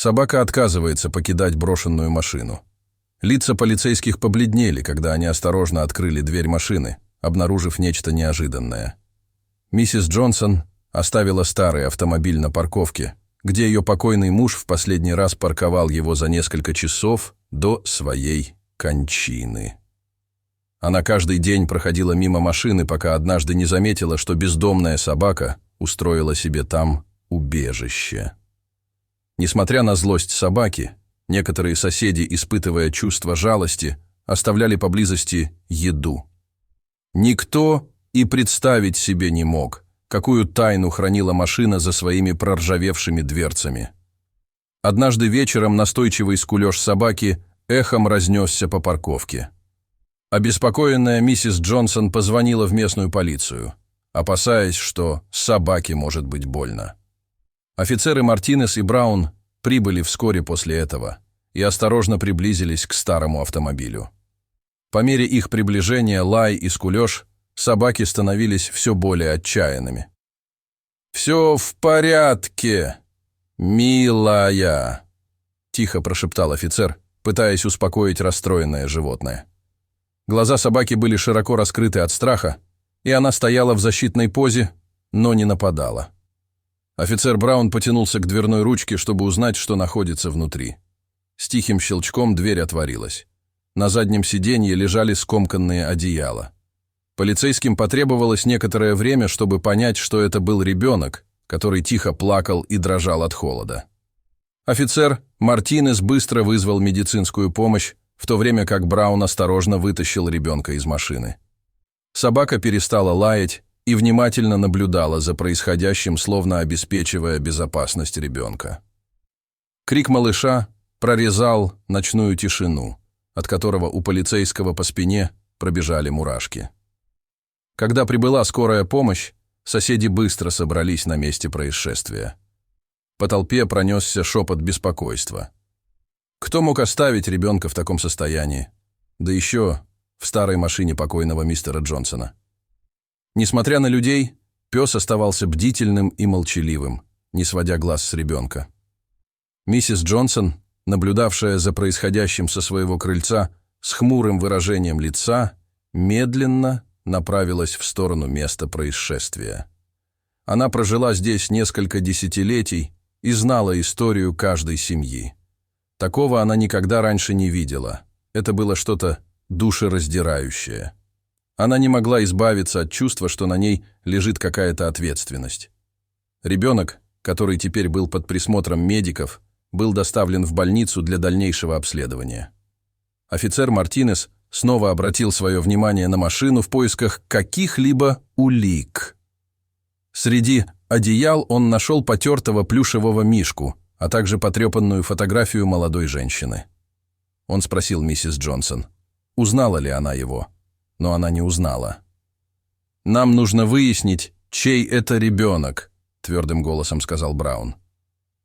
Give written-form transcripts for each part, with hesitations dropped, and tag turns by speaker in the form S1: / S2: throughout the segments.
S1: Собака отказывается покидать брошенную машину. Лица полицейских побледнели, когда они осторожно открыли дверь машины, обнаружив нечто неожиданное. Миссис Джонсон оставила старый автомобиль на парковке, где ее покойный муж в последний раз парковал его за несколько часов до своей кончины. Она каждый день проходила мимо машины, пока однажды не заметила, что бездомная собака устроила себе там убежище. Несмотря на злость собаки, некоторые соседи, испытывая чувство жалости, оставляли поблизости еду. Никто и представить себе не мог, какую тайну хранила машина за своими проржавевшими дверцами. Однажды вечером настойчивый скулёж собаки эхом разнесся по парковке. Обеспокоенная миссис Джонсон позвонила в местную полицию, опасаясь, что собаке может быть больно. Офицеры Мартинес и Браун прибыли вскоре после этого и осторожно приблизились к старому автомобилю. По мере их приближения лай и скулёж собаки становились все более отчаянными. «Все в порядке, милая», – тихо прошептал офицер, пытаясь успокоить расстроенное животное. Глаза собаки были широко раскрыты от страха, и она стояла в защитной позе, но не нападала. Офицер Браун потянулся к дверной ручке, чтобы узнать, что находится внутри. С тихим щелчком дверь отворилась. На заднем сиденье лежали скомканные одеяла. Полицейским потребовалось некоторое время, чтобы понять, что это был ребенок, который тихо плакал и дрожал от холода. Офицер Мартинес быстро вызвал медицинскую помощь, в то время как Браун осторожно вытащил ребенка из машины. Собака перестала лаять и внимательно наблюдала за происходящим, словно обеспечивая безопасность ребенка. Крик малыша прорезал ночную тишину, от которого у полицейского по спине пробежали мурашки. Когда прибыла скорая помощь, соседи быстро собрались на месте происшествия. По толпе пронесся шепот беспокойства. Кто мог оставить ребенка в таком состоянии? Да еще в старой машине покойного мистера Джонсона. Несмотря на людей, пес оставался бдительным и молчаливым, не сводя глаз с ребенка. Миссис Джонсон, наблюдавшая за происходящим со своего крыльца с хмурым выражением лица, медленно направилась в сторону места происшествия. Она прожила здесь несколько десятилетий и знала историю каждой семьи. Такого она никогда раньше не видела. Это было что-то душераздирающее. Она не могла избавиться от чувства, что на ней лежит какая-то ответственность. Ребенок, который теперь был под присмотром медиков, был доставлен в больницу для дальнейшего обследования. Офицер Мартинес снова обратил свое внимание на машину в поисках каких-либо улик. Среди одеял он нашел потертого плюшевого мишку, а также потрепанную фотографию молодой женщины. Он спросил миссис Джонсон, узнала ли она его, но она не узнала. «Нам нужно выяснить, чей это ребенок», – твердым голосом сказал Браун.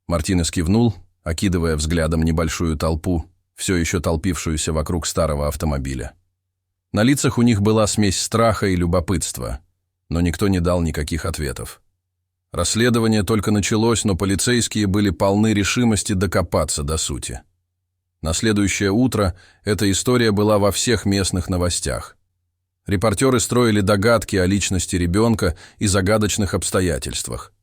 S1: Мартинес кивнул, окидывая взглядом небольшую толпу, все еще толпившуюся вокруг старого автомобиля. На лицах у них была смесь страха и любопытства, но никто не дал никаких ответов. Расследование только началось, но полицейские были полны решимости докопаться до сути. На следующее утро эта история была во всех местных новостях. Репортеры строили догадки о личности ребенка и загадочных обстоятельствах.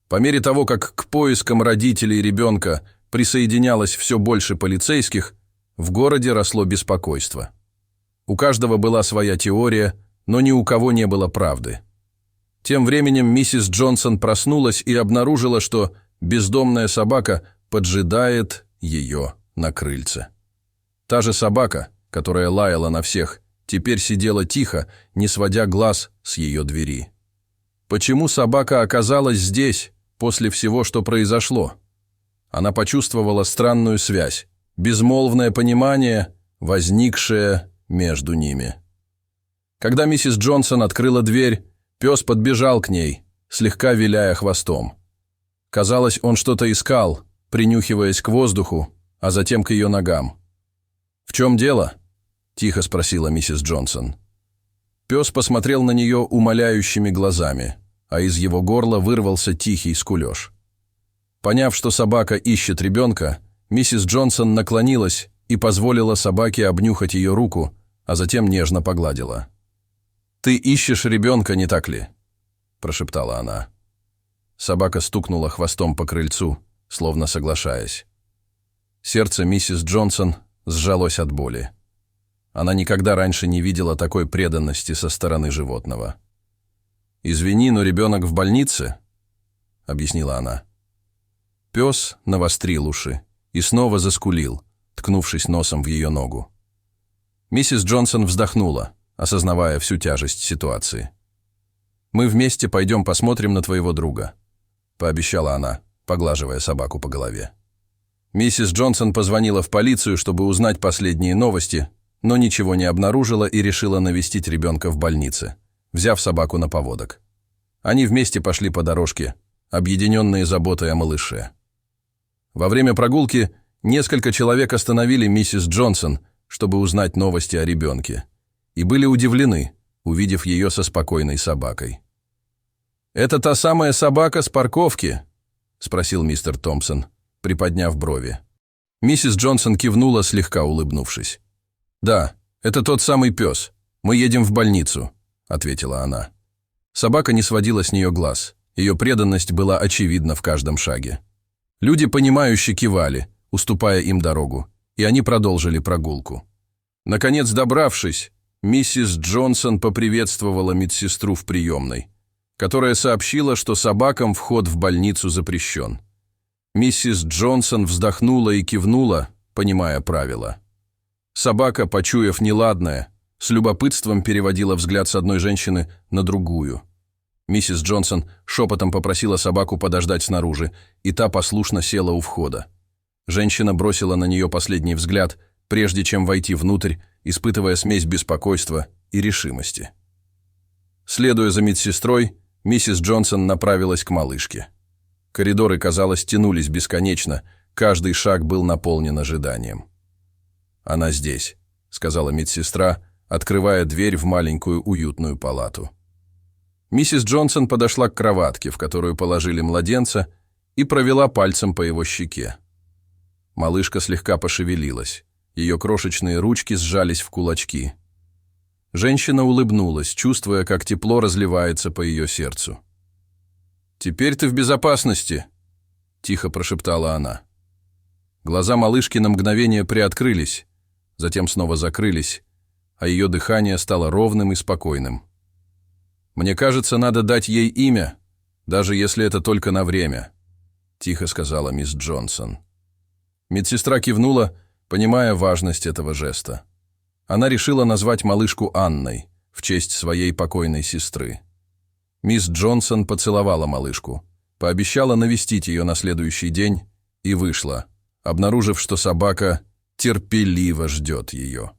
S1: По мере того, как к поискам родителей ребенка присоединялось все больше полицейских, в городе росло беспокойство. У каждого была своя теория, но ни у кого не было правды. Тем временем миссис Джонсон проснулась и обнаружила, что бездомная собака поджидает ее на крыльце. Та же собака, которая лаяла на всех, теперь сидела тихо, не сводя глаз с ее двери. Почему собака оказалась здесь после всего, что произошло? Она почувствовала странную связь, безмолвное понимание, возникшее между ними. Когда миссис Джонсон открыла дверь, пес подбежал к ней, слегка виляя хвостом. Казалось, он что-то искал, принюхиваясь к воздуху, а затем к ее ногам. «В чем дело?» – тихо спросила миссис Джонсон. Пес посмотрел на нее умоляющими глазами, а из его горла вырвался тихий скулёж. Поняв, что собака ищет ребенка, миссис Джонсон наклонилась и позволила собаке обнюхать ее руку, а затем нежно погладила. «Ты ищешь ребенка, не так ли?» – прошептала она. Собака стукнула хвостом по крыльцу, словно соглашаясь. Сердце миссис Джонсон сжалось от боли. Она никогда раньше не видела такой преданности со стороны животного. «Извини, но ребенок в больнице», — объяснила она. Пес навострил уши и снова заскулил, ткнувшись носом в ее ногу. Миссис Джонсон вздохнула, осознавая всю тяжесть ситуации. «Мы вместе пойдем посмотрим на твоего друга», — пообещала она, поглаживая собаку по голове. Миссис Джонсон позвонила в полицию, чтобы узнать последние новости, но ничего не обнаружила и решила навестить ребенка в больнице, взяв собаку на поводок. Они вместе пошли по дорожке, объединенные заботой о малыше. Во время прогулки несколько человек остановили миссис Джонсон, чтобы узнать новости о ребенке, и были удивлены, увидев ее со спокойной собакой. «Это та самая собака с парковки?» – спросил мистер Томпсон, приподняв брови. Миссис Джонсон кивнула, слегка улыбнувшись. «Да, это тот самый пес. Мы едем в больницу», – ответила она. Собака не сводила с нее глаз. Ее преданность была очевидна в каждом шаге. Люди, понимающе кивали, уступая им дорогу, и они продолжили прогулку. Наконец, добравшись, миссис Джонсон поприветствовала медсестру в приемной, которая сообщила, что собакам вход в больницу запрещен. Миссис Джонсон вздохнула и кивнула, понимая правила. Собака, почуяв неладное, с любопытством переводила взгляд с одной женщины на другую. Миссис Джонсон шепотом попросила собаку подождать снаружи, и та послушно села у входа. Женщина бросила на нее последний взгляд, прежде чем войти внутрь, испытывая смесь беспокойства и решимости. Следуя за медсестрой, миссис Джонсон направилась к малышке. Коридоры, казалось, тянулись бесконечно, каждый шаг был наполнен ожиданием. «Она здесь», — сказала медсестра, открывая дверь в маленькую уютную палату. Миссис Джонсон подошла к кроватке, в которую положили младенца, и провела пальцем по его щеке. Малышка слегка пошевелилась, ее крошечные ручки сжались в кулачки. Женщина улыбнулась, чувствуя, как тепло разливается по ее сердцу. «Теперь ты в безопасности», — тихо прошептала она. Глаза малышки на мгновение приоткрылись, затем снова закрылись, а ее дыхание стало ровным и спокойным. «Мне кажется, надо дать ей имя, даже если это только на время», — тихо сказала мисс Джонсон. Медсестра кивнула, понимая важность этого жеста. Она решила назвать малышку Анной в честь своей покойной сестры. Мисс Джонсон поцеловала малышку, пообещала навестить ее на следующий день и вышла, обнаружив, что собака терпеливо ждет ее.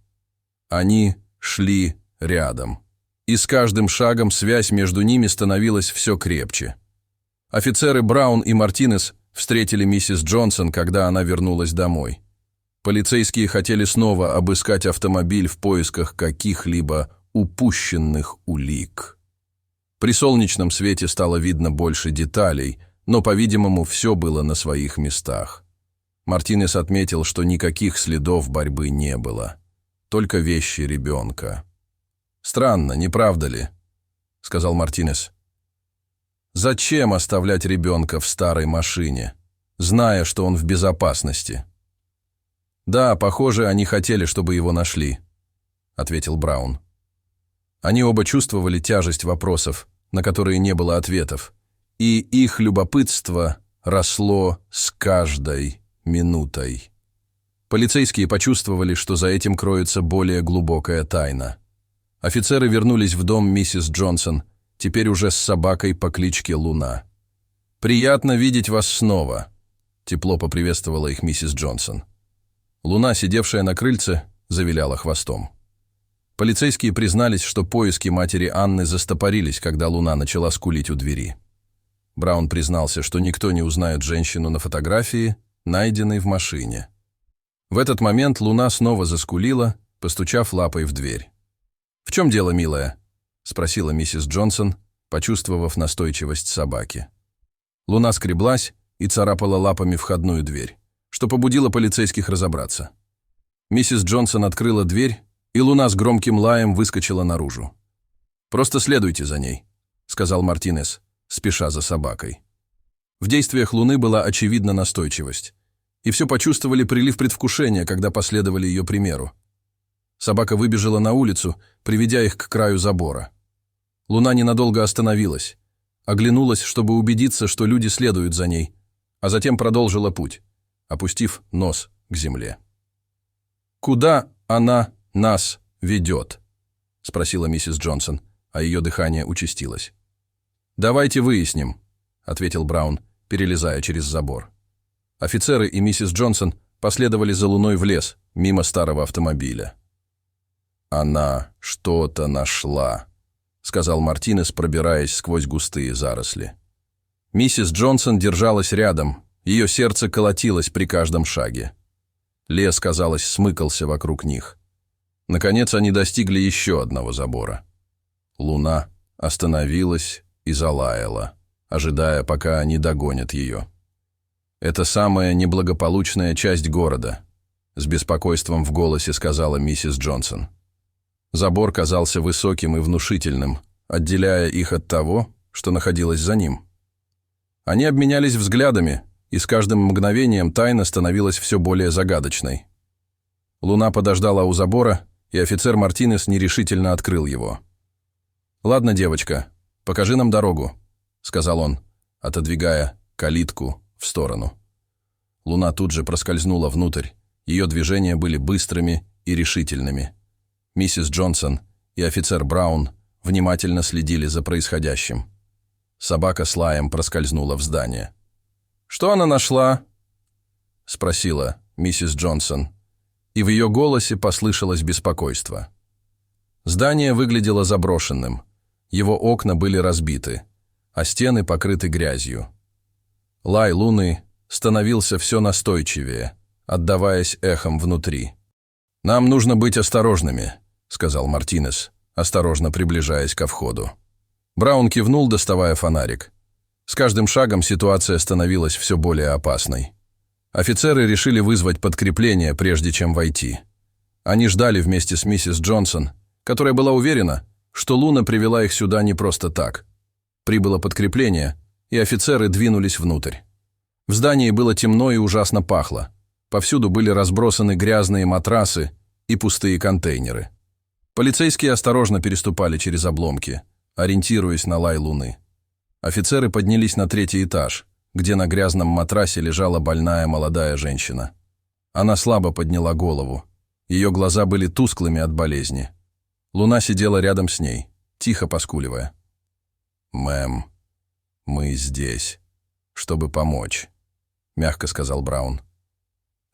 S1: Они шли рядом, и с каждым шагом связь между ними становилась все крепче. Офицеры Браун и Мартинес встретили миссис Джонсон, когда она вернулась домой. Полицейские хотели снова обыскать автомобиль в поисках каких-либо упущенных улик. При солнечном свете стало видно больше деталей, но, по-видимому, все было на своих местах. Мартинес отметил, что никаких следов борьбы не было, только вещи ребенка. «Странно, не правда ли?» — сказал Мартинес. «Зачем оставлять ребенка в старой машине, зная, что он в безопасности?» «Да, похоже, они хотели, чтобы его нашли», — ответил Браун. Они оба чувствовали тяжесть вопросов, на которые не было ответов, и их любопытство росло с каждой минутой. Полицейские почувствовали, что за этим кроется более глубокая тайна. Офицеры вернулись в дом миссис Джонсон, теперь уже с собакой по кличке Луна. «Приятно видеть вас снова», — тепло поприветствовала их миссис Джонсон. Луна, сидевшая на крыльце, завиляла хвостом. Полицейские признались, что поиски матери Анны застопорились, когда Луна начала скулить у двери. Браун признался, что никто не узнает женщину на фотографии, найденной в машине. В этот момент Луна снова заскулила, постучав лапой в дверь. «В чем дело, милая?» — спросила миссис Джонсон, почувствовав настойчивость собаки. Луна скреблась, и царапала лапами входную дверь, что побудило полицейских разобраться. Миссис Джонсон открыла дверь, и Луна с громким лаем выскочила наружу. «Просто следуйте за ней», — сказал Мартинес, спеша за собакой. В действиях Луны была очевидна настойчивость, и все почувствовали прилив предвкушения, когда последовали ее примеру. Собака выбежала на улицу, приведя их к краю забора. Луна ненадолго остановилась, оглянулась, чтобы убедиться, что люди следуют за ней, а затем продолжила путь, опустив нос к земле. «Куда она нас ведет?» — спросила миссис Джонсон, а ее дыхание участилось. «Давайте выясним», — ответил Браун, перелезая через забор. Офицеры и миссис Джонсон последовали за Луной в лес, мимо старого автомобиля. «Она что-то нашла», — сказал Мартинес, пробираясь сквозь густые заросли. Миссис Джонсон держалась рядом, ее сердце колотилось при каждом шаге. Лес, казалось, смыкался вокруг них. Наконец они достигли еще одного забора. Луна остановилась и залаяла, ожидая, пока они догонят ее. «Это самая неблагополучная часть города», — с беспокойством в голосе сказала миссис Джонсон. Забор казался высоким и внушительным, отделяя их от того, что находилось за ним. Они обменялись взглядами, и с каждым мгновением тайна становилась все более загадочной. Луна подождала у забора, и офицер Мартинес нерешительно открыл его. «Ладно, девочка, покажи нам дорогу», — сказал он, отодвигая калитку в сторону. Луна тут же проскользнула внутрь, ее движения были быстрыми и решительными. Миссис Джонсон и офицер Браун внимательно следили за происходящим. Собака с лаем проскользнула в здание. «Что она нашла?» — спросила миссис Джонсон, и в ее голосе послышалось беспокойство. Здание выглядело заброшенным, его окна были разбиты, а стены покрыты грязью. Лай Луны становился все настойчивее, отдаваясь эхом внутри. «Нам нужно быть осторожными», — сказал Мартинес, осторожно приближаясь ко входу. Браун кивнул, доставая фонарик. С каждым шагом ситуация становилась все более опасной. Офицеры решили вызвать подкрепление, прежде чем войти. Они ждали вместе с миссис Джонсон, которая была уверена, что Луна привела их сюда не просто так. Прибыло подкрепление, и офицеры двинулись внутрь. В здании было темно и ужасно пахло. Повсюду были разбросаны грязные матрасы и пустые контейнеры. Полицейские осторожно переступали через обломки, ориентируясь на лай Луны. Офицеры поднялись на 3-й этаж, где на грязном матрасе лежала больная молодая женщина. Она слабо подняла голову. Ее глаза были тусклыми от болезни. Луна сидела рядом с ней, тихо поскуливая. «Мэм, мы здесь, чтобы помочь», — мягко сказал Браун.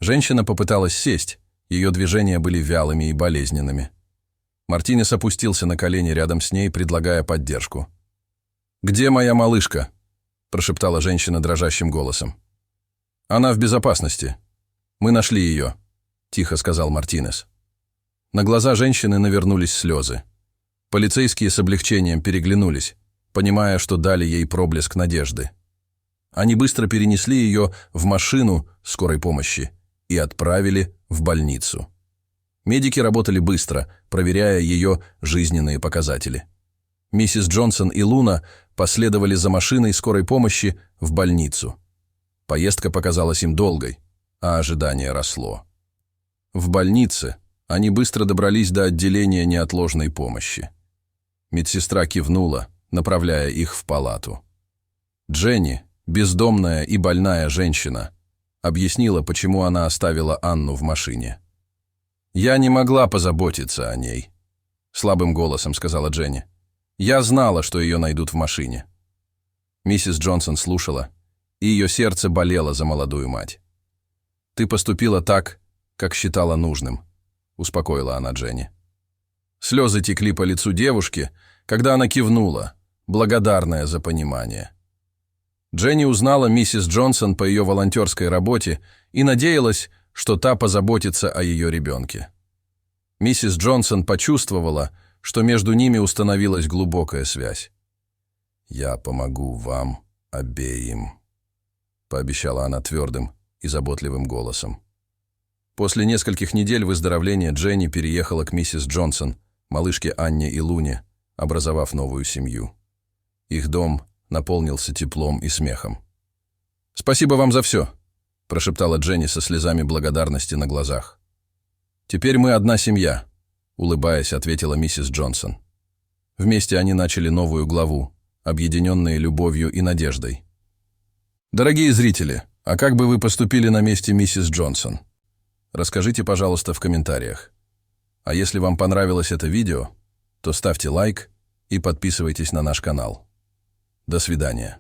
S1: Женщина попыталась сесть, ее движения были вялыми и болезненными. Мартинес опустился на колени рядом с ней, предлагая поддержку. «Где моя малышка?» – прошептала женщина дрожащим голосом. «Она в безопасности. Мы нашли ее», – тихо сказал Мартинес. На глаза женщины навернулись слезы. Полицейские с облегчением переглянулись, понимая, что дали ей проблеск надежды. Они быстро перенесли ее в машину скорой помощи и отправили в больницу. Медики работали быстро, проверяя ее жизненные показатели. Миссис Джонсон и Луна последовали за машиной скорой помощи в больницу. Поездка показалась им долгой, а ожидание росло. В больнице они быстро добрались до отделения неотложной помощи. Медсестра кивнула, направляя их в палату. Дженни, бездомная и больная женщина, объяснила, почему она оставила Анну в машине. «Я не могла позаботиться о ней», — слабым голосом сказала Дженни. «Я знала, что ее найдут в машине». Миссис Джонсон слушала, и ее сердце болело за молодую мать. «Ты поступила так, как считала нужным», — успокоила она Дженни. Слезы текли по лицу девушки, когда она кивнула, благодарная за понимание. Дженни узнала миссис Джонсон по ее волонтерской работе и надеялась, что та позаботится о ее ребенке. Миссис Джонсон почувствовала, что между ними установилась глубокая связь. «Я помогу вам обеим», — пообещала она твердым и заботливым голосом. После нескольких недель выздоровления Дженни переехала к миссис Джонсон, малышке Анне и Луне, образовав новую семью. Их дом наполнился теплом и смехом. «Спасибо вам за все», — прошептала Дженни со слезами благодарности на глазах. «Теперь мы одна семья», — улыбаясь, ответила миссис Джонсон. Вместе они начали новую главу, объединенные любовью и надеждой. Дорогие зрители, а как бы вы поступили на месте миссис Джонсон? Расскажите, пожалуйста, в комментариях. А если вам понравилось это видео, то ставьте лайк и подписывайтесь на наш канал. До свидания.